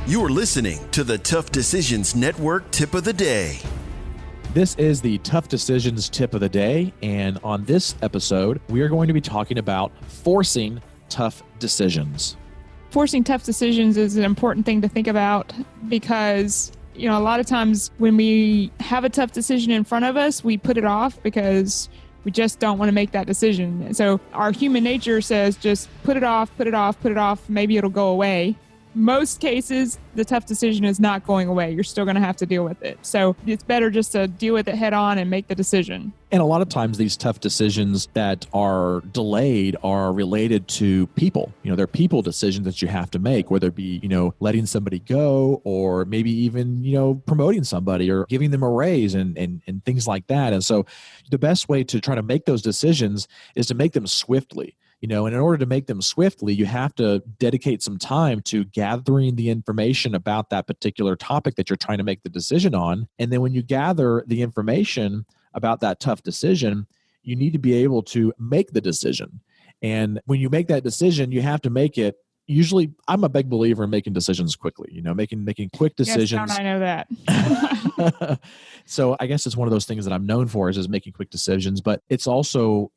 You're listening to the Tough Decisions Network Tip of the Day. This is the Tough Decisions Tip of the Day, and on this episode, we are going to be talking about forcing tough decisions. Forcing tough decisions is an important thing to think about because, a lot of times when we have a tough decision in front of us, we put it off because we just don't want to make that decision. So our human nature says just put it off, maybe it'll go away. Most cases, the tough decision is not going away. You're still going to have to deal with it. So it's better just to deal with it head on and make the decision. And a lot of times these tough decisions that are delayed are related to people. They're people decisions that you have to make, whether it be, letting somebody go or maybe even, promoting somebody or giving them a raise and things like that. And so the best way to try to make those decisions is to make them swiftly. And in order to make them swiftly, you have to dedicate some time to gathering the information about that particular topic that you're trying to make the decision on. And then when you gather the information about that tough decision, you need to be able to make the decision. And when you make that decision, you have to make it. Usually, I'm a big believer in making decisions quickly, making quick decisions. Yes, don't I know that? So I guess it's one of those things that I'm known for is making quick decisions, but it's also,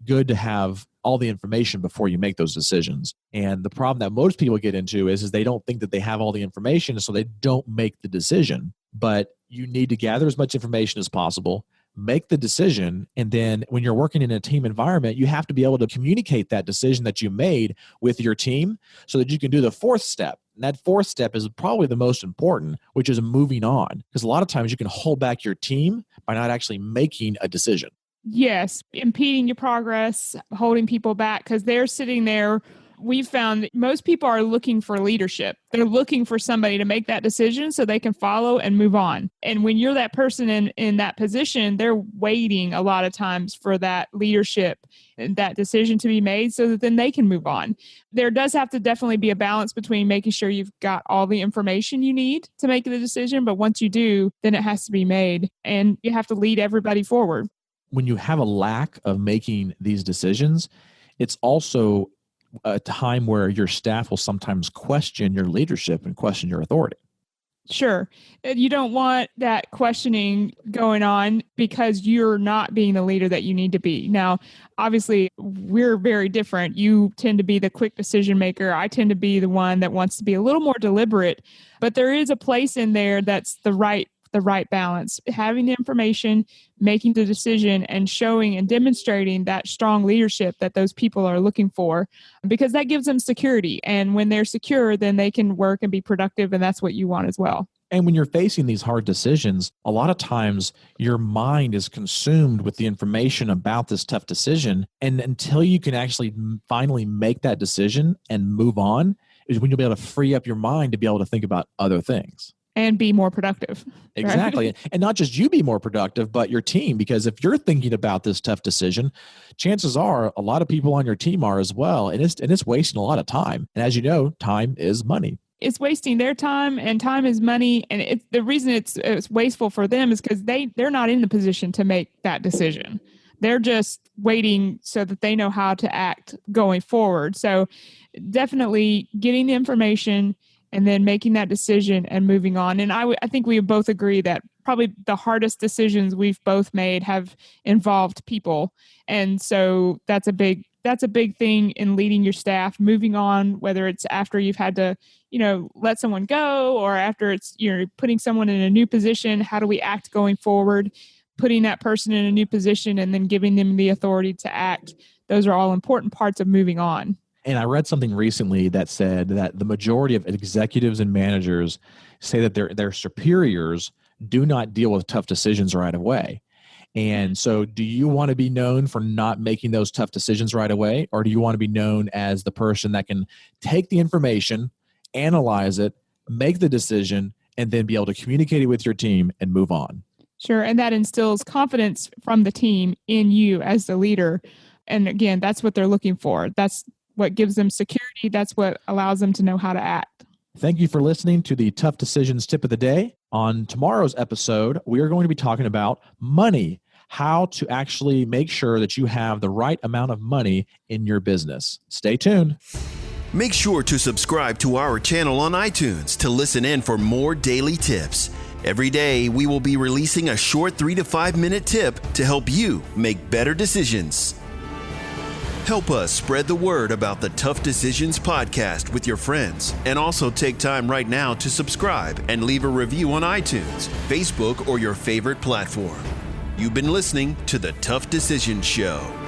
good to have all the information before you make those decisions. And the problem that most people get into is they don't think that they have all the information, so they don't make the decision. But you need to gather as much information as possible, make the decision, and then when you're working in a team environment, you have to be able to communicate that decision that you made with your team so that you can do the fourth step. And that fourth step is probably the most important, which is moving on. Because a lot of times you can hold back your team by not actually making a decision. Yes, impeding your progress, holding people back because they're sitting there. We've found that most people are looking for leadership. They're looking for somebody to make that decision so they can follow and move on. And when you're that person in that position, they're waiting a lot of times for that leadership and that decision to be made so that then they can move on. There does have to definitely be a balance between making sure you've got all the information you need to make the decision. But once you do, then it has to be made and you have to lead everybody forward. When you have a lack of making these decisions, it's also a time where your staff will sometimes question your leadership and question your authority. Sure. You don't want that questioning going on because you're not being the leader that you need to be. Now, obviously, we're very different. You tend to be the quick decision maker. I tend to be the one that wants to be a little more deliberate, but there is a place in there that's the right balance, having the information, making the decision, and showing and demonstrating that strong leadership that those people are looking for, because that gives them security. And when they're secure, then they can work and be productive, and that's what you want as well. And when you're facing these hard decisions, a lot of times your mind is consumed with the information about this tough decision. And until you can actually finally make that decision and move on, is when you'll be able to free up your mind to be able to think about other things. And be more productive. Exactly. Right? And not just you be more productive, but your team. Because if you're thinking about this tough decision, chances are a lot of people on your team are as well. And it's wasting a lot of time. And as you know, time is money. It's wasting their time, and time is money. And the reason it's wasteful for them is because they're not in the position to make that decision. They're just waiting so that they know how to act going forward. So definitely getting the information and then making that decision and moving on. And I think we both agree that probably the hardest decisions we've both made have involved people. And so that's a big thing in leading your staff, moving on, whether it's after you've had to, let someone go, or after it's, putting someone in a new position. How do we act going forward? Putting that person in a new position and then giving them the authority to act. Those are all important parts of moving on. And I read something recently that said that the majority of executives and managers say that their superiors do not deal with tough decisions right away. And so do you want to be known for not making those tough decisions right away? Or do you want to be known as the person that can take the information, analyze it, make the decision, and then be able to communicate it with your team and move on? Sure. And that instills confidence from the team in you as the leader. And again, that's what they're looking for. That's what gives them security. That's what allows them to know how to act. Thank you for listening to the Tough Decisions Tip of the Day. On tomorrow's episode, we are going to be talking about money, how to actually make sure that you have the right amount of money in your business. Stay tuned. Make sure to subscribe to our channel on iTunes to listen in for more daily tips. Every day, we will be releasing a short 3 to 5 minute tip to help you make better decisions. Help us spread the word about the Tough Decisions podcast with your friends, and also take time right now to subscribe and leave a review on iTunes, Facebook, or your favorite platform. You've been listening to the Tough Decisions Show.